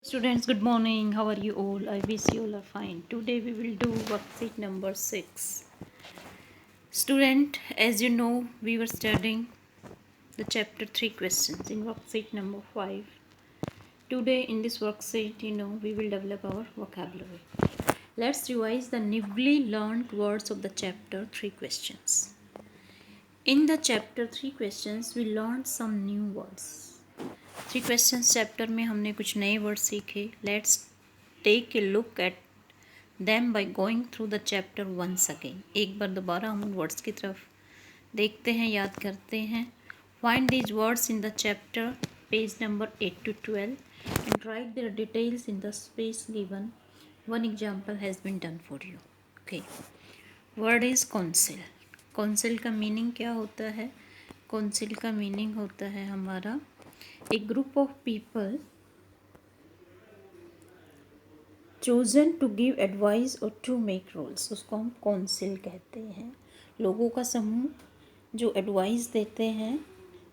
Students, good morning. How are you all? I wish you all are fine. Today we will do worksheet number 6. Student, as you know, we were studying the chapter 3 questions in worksheet number 5. Today in this worksheet, we will develop our vocabulary. Let's revise the newly learned words of the chapter 3 questions. In the chapter 3 questions, we learned some new words. 3 questions chapter में हमने कुछ नए word सीखे. Let's take a look at them by going through the chapter once again. एक बार दोबारा हम उन वर्ड्स की तरफ देखते हैं, याद करते हैं. Find these words in the chapter page number 8 to 12 and write their details in the space given. One example has been done for you. Okay, word is council. Council का मीनिंग क्या होता है? काउंसिल का meaning होता है हमारा a group of people chosen to give advice or to make rules. उसको हम काउंसिल कहते हैं. लोगों का समूह जो एडवाइस देते हैं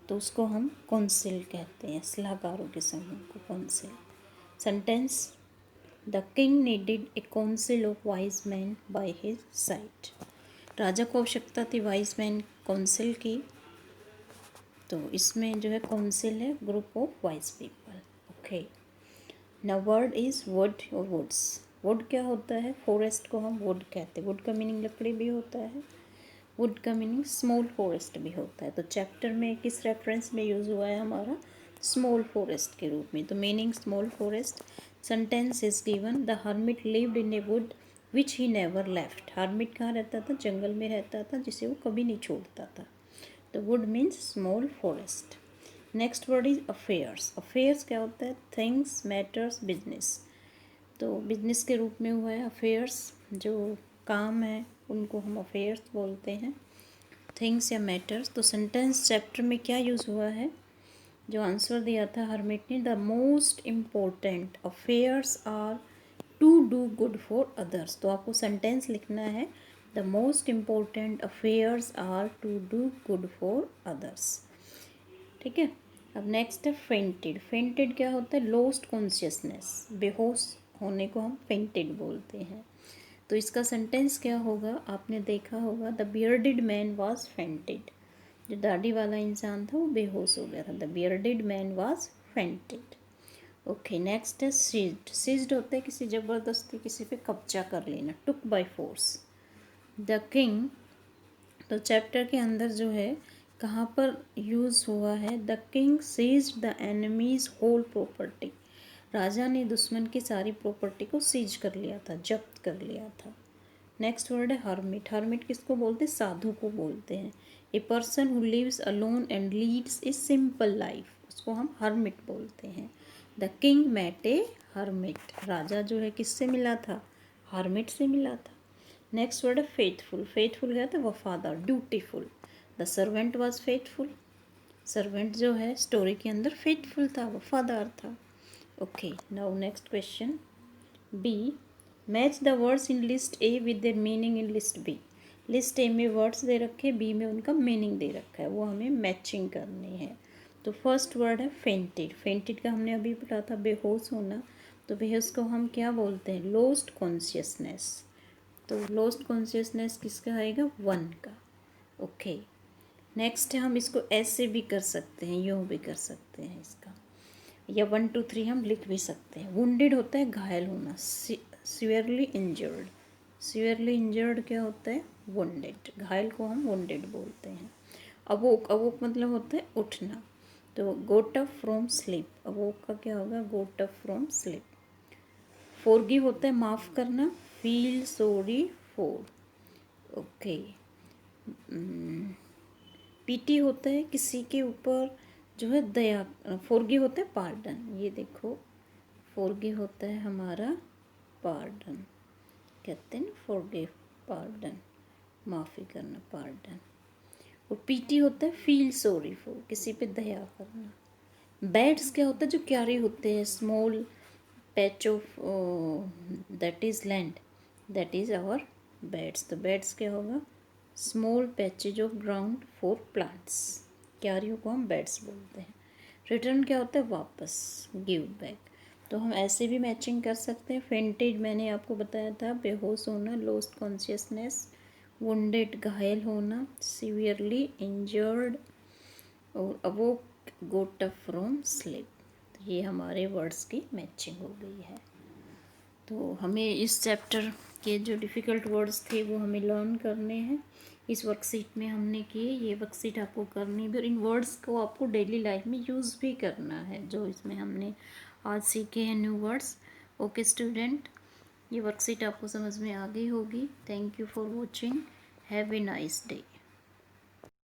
तो उसको हम काउंसिल कहते हैं. सलाहकारों के समूह को council. Sentence, the king needed a council of wise man by his side. राजा को आवश्यकता थी वाइज मैन काउंसिल की. तो इसमें जो है काउंसिल है group of wise people. Okay, now word is would और वुड्स. वुड क्या होता है? फॉरेस्ट को हम वुड कहते हैं. वुड का मीनिंग लकड़ी भी होता है. वुड का मीनिंग स्मॉल फॉरेस्ट भी होता है. तो चैप्टर में किस रेफरेंस में यूज़ हुआ है? हमारा स्मॉल फॉरेस्ट के रूप में. तो meaning small forest. Sentence is given, the hermit lived in A would which he never left. Hermit कहाँ रहता था? जंगल में रहता था, जिसे वो कभी नहीं छोड़ता था. तो would means small forest. Next word is affairs. Affairs क्या होता है? Things, matters, business. तो बिजनेस के रूप में हुआ है अफेयर्स. जो काम है उनको हम अफेयर्स बोलते हैं, थिंग्स या मैटर्स. तो सेंटेंस चैप्टर में क्या यूज़ हुआ है? जो आंसर दिया था हर्मिट ने, the most important affairs are to do good for others. तो आपको सेंटेंस लिखना है, the most important affairs are to do good for others. ठीक है. अब नेक्स्ट है फेंटेड. फेंटेड क्या होता है? Lost consciousness. बेहोश होने को हम फेंटेड बोलते हैं. तो इसका सेंटेंस क्या होगा? आपने देखा होगा, the bearded man was fainted. जो दाढ़ी वाला इंसान था वो बेहोश हो गया था. The bearded man was fainted. Okay, next है सीज्ड. सीज्ड होता है किसी ज़बरदस्ती किसी पे कब्जा कर लेना. Took by force. The king, तो चैप्टर के अंदर जो है कहाँ पर यूज़ हुआ है? The king seized the enemy's whole property. राजा ने दुश्मन की सारी प्रॉपर्टी को सीज कर लिया था, जब्त कर लिया था. नेक्स्ट वर्ड है हर्मिट. हर्मिट किसको बोलते हैं? साधु को बोलते हैं. A person who lives alone and leads a simple life, उसको हम हर्मिट बोलते हैं. The king met a hermit. राजा जो है किससे मिला था? हर्मिट से मिला था. नेक्स्ट वर्ड है फेथफुल. फेथफुल क्या था? वफादार, dutiful. The servant was faithful. Servant जो है स्टोरी के अंदर फेथफुल था, वफादार था. Okay, now next question B. Match the words in list A with their meaning in list B. List A में वर्ड्स दे रखे, बी में उनका मीनिंग दे रखा है, वो हमें मैचिंग करनी है. तो फर्स्ट वर्ड है फेंटेड. फेंटेड का हमने अभी पढ़ा था बेहोश होना. तो बेहोश को हम क्या बोलते हैं? Lost consciousness. तो लॉस्ट कॉन्शियसनेस किसका आएगा? वन का. ओके, नेक्स्ट है, हम इसको ऐसे भी कर सकते हैं, यूँ भी कर सकते हैं इसका, या 1 2 3 हम लिख भी सकते हैं. वुंडेड होता है घायल होना. Severely injured. सीवियरली इंजर्ड क्या होता है? वुंडेड. घायल को हम वुंडेड बोलते हैं. अवोक. अवोक मतलब होता है उठना. तो गोट अप फ्रॉम स्लीप. अवोक का क्या होगा? गोट अप फ्रॉम स्लीप. फॉरगिव होता है माफ़ करना. Feel sorry for. Okay. PT होता है किसी के ऊपर जो है दया. फॉरगिव होता है पार्डन. ये देखो, फॉरगिव होता है हमारा पार्डन. कहते हैं ना फॉरगिव, पार्डन, माफ़ी करना, पार्डन. और पीटी होता है फील सॉरी फॉर, किसी पे दया करना. बैड्स क्या होता है? जो क्यारे होते हैं, small patch of that is land, that is our beds. तो बेड्स क्या होगा? Small patches of ground for plants. क्यारियों को हम बेड्स बोलते हैं. रिटर्न क्या होता है? वापस, गिव बैक. तो हम ऐसे भी मैचिंग कर सकते हैं। फेंटेड मैंने आपको बताया था, बेहोश होना, लॉस्ट कॉन्शियसनेस, वुंडेड घायल होना, सीवियरली इंजर्ड, और अवोक गोट अप फ्रॉम स्लीप। तो ये हमारे वर्ड्स की मैचिंग हो गई है। तो हमें इस चैप्टर के जो डिफ़िकल्ट वर्ड्स थे वो हमें लर्न करने हैं। इस वर्कशीट में हमने किए, ये वर्कशीट आपको करनी भी, और इन वर्ड्स को आपको डेली लाइफ में यूज़ भी करना है जो इसमें हमने आज सीखे हैं न्यू वर्ड्स। ओके स्टूडेंट, ये वर्कशीट आपको समझ में आ गई होगी। Thank you for watching, have a nice day.